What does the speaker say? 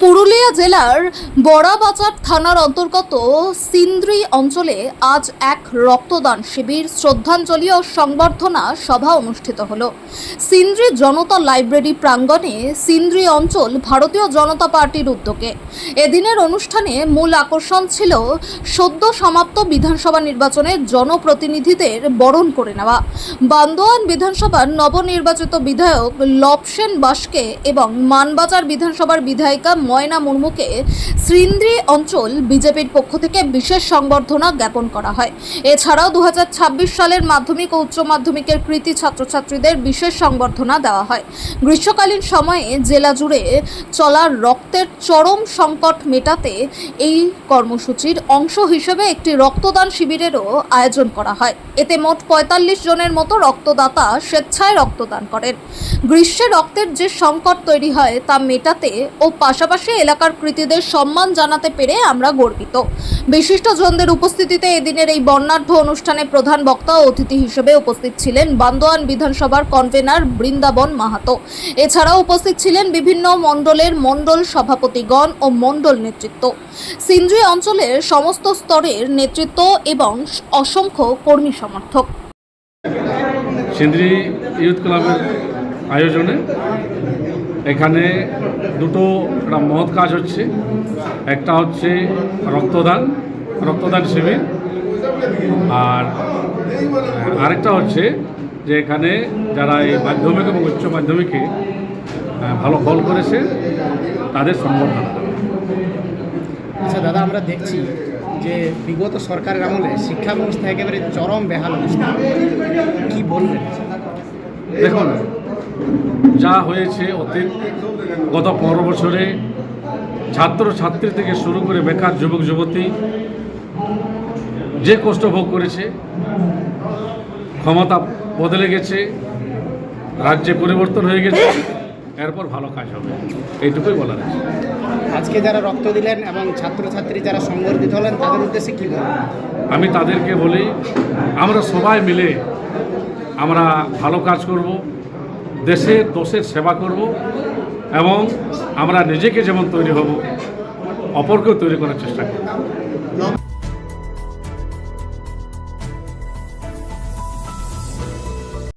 পুরুলিয়া জেলার বড়াবাজার থানার অন্তর্গত সিন্দ্রি অঞ্চলে আজ এক রক্তদান শিবির, শ্রদ্ধাঞ্জলি ও সংবর্ধনা সভা অনুষ্ঠিত হলো। সিন্দ্রি জনতা লাইব্রেরি প্রাঙ্গণে সিন্দ্রি অঞ্চল ভারতীয় জনতা পার্টির উদ্যোগে এদিনের অনুষ্ঠানে মূল আকর্ষণ ছিল সদ্য সমাপ্ত বিধানসভা নির্বাচনের জনপ্রতিনিধিদের বরণ করে নেওয়া। বান্দোয়ান বিধানসভার নবনির্বাচিত বিধায়ক লবসেন বাসকে এবং মানবাজার বিধানসভার বিধায়িকা ময়না মুর্মুকে সিন্দ্রি অঞ্চল বিজেপির পক্ষ থেকে বিশেষ সংবর্ধনা জ্ঞাপন করা হয়। এছাড়াও 2026 সালের মাধ্যমিক ও উচ্চ মাধ্যমিকের কৃতী ছাত্রছাত্রীদের বিশেষ সংবর্ধনা দেওয়া হয়। গ্রীষ্মকালীন সময়ে জেলা জুড়ে চলা রক্তের চরম সংকট মেটাতে এই কর্মসূচির অংশ হিসেবে একটি রক্তদান শিবিরেরও আয়োজন করা হয়। এতে মোট 45 জনের মতো রক্তদাতা স্বেচ্ছায় রক্তদান করেন। গ্রীষ্মে রক্তের যে সংকট তৈরি হয় তা মেটাতে ও পাশাপাশি এলাকার কৃতীদের সম্মান জানাতে পেরে আমরা গর্বিত। বিশিষ্টজনদের উপস্থিতিতে এদিনের এই বর্ণাঢ্য অনুষ্ঠানে প্রধান বক্তা ও অতিথি হিসেবে উপস্থিত ছিলেন বান্দোয়ান বিধানসভার কনভেনার বৃন্দাবন মাহাতো। এছাড়াও উপস্থিত ছিলেন বিভিন্ন মণ্ডলের মণ্ডল সভাপতিগণ ও মণ্ডল নেতৃত্ব, সিন্দ্রি অঞ্চলের সমস্ত স্তরের নেতৃত্ব এবং অসংখ্য কর্মী সমর্থক। সিন্দ্রি ইউথ ক্লাবের আয়োজনে এখানে দুটো একটা মহৎ কাজ হচ্ছে। একটা হচ্ছে রক্তদান শিবির, আর আরেকটা হচ্ছে যে এখানে যারা এই মাধ্যমিক এবং উচ্চ মাধ্যমিকে ভালো ফল করেছে তাদের সম্বর্ধনা। আচ্ছা দাদা, আমরা দেখছি যে বিগত সরকারের আমলে শিক্ষা ব্যবস্থা একেবারে চরম বেহাল অবস্থা, কী বলবেন? দেখুন, যা হয়েছে অতীত গত 15 বছরে ছাত্রছাত্রী থেকে শুরু করে বেকার যুবক যুবতী যে কষ্ট ভোগ করেছে, ক্ষমতা বদলে গেছে, রাজ্যে পরিবর্তন হয়ে গেছে, এরপর ভালো কাজ হবে, এইটুকুই বলার আছে। আজকে যারা রক্ত দিলেন এবং ছাত্রছাত্রী যারা সংবর্ধিত হলেন তাদের উদ্দেশ্যে কী বলবেন? আমি তাদেরকে বলি, আমরা সবাই মিলে আমরা ভালো কাজ করব, দেশের সেবা করব এবং আমরা নিজেকে যেমন তৈরি হব অপরকেও তৈরি করার চেষ্টা করব।